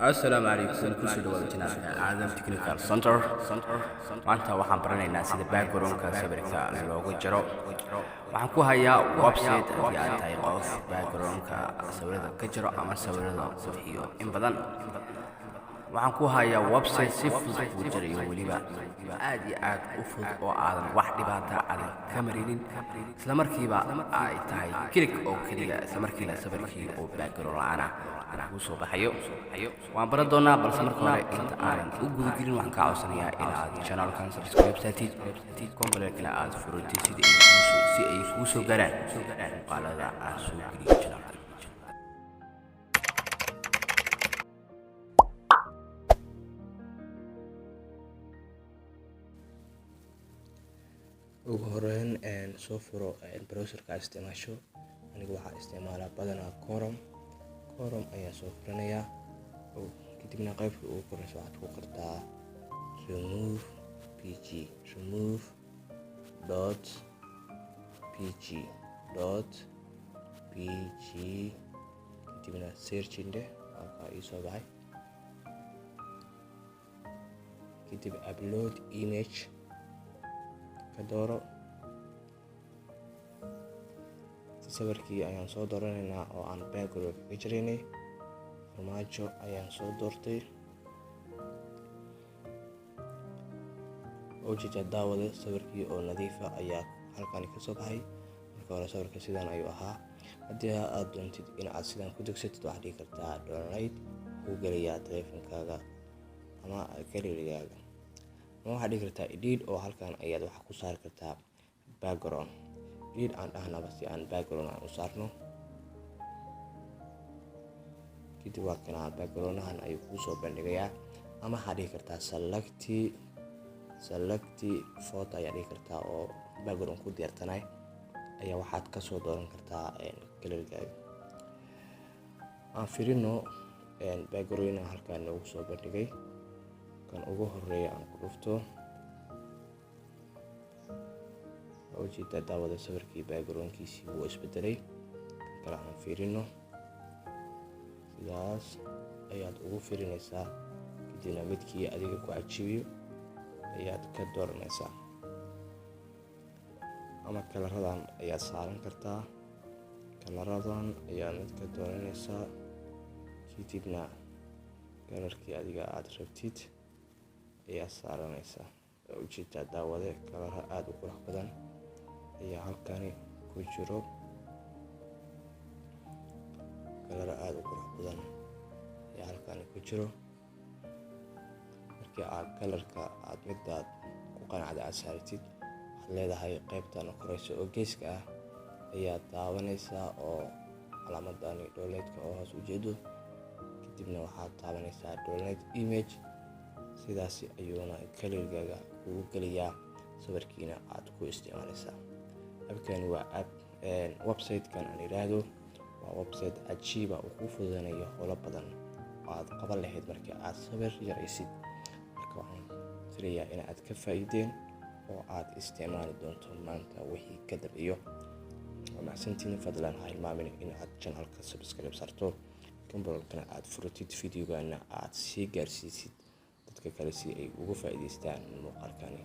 السلام عليكم kusoo dhawaada channelka Aadam Technical Center maanta waxaan baranaynaa sida background-ka sawirka loogu jaro waxaan ku hayaa website haddii aad tahay qof background-ka sawirada ka jaro ama sawirada qurxiyo in badan waxaan ku hayaa website si fudud u jarayo waliba aad iyo aad u fudud oo aadan wax dhibaato aadan ka marinin isla markiiba ay tahay click oo kaliya isla markiiba sawirkii oo background la'aan ah ku soo baxayo waan baran doonaa balse marka hore inta aanan u gudgelin waxaan ka codsanayaa inaad channelkan subscribe saatid kombolekana aad furutid si ay kuu soo gaaraan muuqaalada aan soo geliyo channelkan ugu horeyn soo furo browserka isticmaasho aniga waxaa isticmaalaa badanaa Chrome ayaa soo furanayaa kadibna qaybta ugu koreysa waxaad ku qortaa remove pg kadibna search inde halkaa ii soo baxay kadib upload image ka dooro sawirkii ayaan soo dooranaynaa oo aan background ka jaraynay farmaajo ayaan soo doortay ujeeda daawada sawirkii oo nadiifa ayaa halkan ka soo baxay marka hore sawirka sidan ayuu ahaa haddii aad doontid in aad sidan ku degsatid waxaad dhigi kartaa download ku geliyaa taleefankaaga ama galerigaaga ama waxaad dhigi kartaa edit oo halkan ayaad wax ku saari kartaa background edit aan dhahnaba si aan background aan u saarno kadib waa kana background-ahan ayuu kuu soo bandhigayaa ama waxaad dhigi kartaa select photo ayaa dhigi kartaa oo background ku diyaarsanay ayaa waxaad ka soo dooran kartaa galerigaaga aan firino background halkan noogu soo bandhigay kan ugu horeeya aan ku dhufto ujeeda daawada sawirkii background-kiisii wuu isbedelay kala aan fiirino sidaas ayaad ugu fiirinaysaa kadibna midkii adiga ku cajibiyo ayaad ka dooranaysaa ama kalaradan ayaad saaran kartaa kalaradan ayaa mid ka dooranaysaa kadibna kalarkii adiga aad rabtid ayaa saaranaysaa ujeeda daawade kalara aad u qurux badan ayaa halkani ku jiro kalara aad u qurux badan ayaa halkani ku jiro markii aad kalarka aad midaad ku qanacda aad saaratid waxaad leedahay qaybtan koreysa oo geeska ah ayaad daawanaysaa oo calaamadani downloadka oo hoos ujeedo kadibna waxaad taabanaysaa download image sidaas ayuuna galerigaaga kugu geliyaa sawirkiina aad ku isticmaalaysaa abkani waa website-kan aan yiraahdo waa website cajiiba oo kuu fududeynayo howlo badan oo aad qaban lahayd markii aad sawir yaraysid marka waxaan filayaa in aad ka faa'iideen oo aad isticmaali doonto maanta wixii ka dambeeyo mahadsantiin fadlan ha hilmaamin in aad channelka subscribe sarto kambalkana aad furtid videogana aad sii gaarsiisid dadka kale si ay uga faa'iideystaan muuqaalkani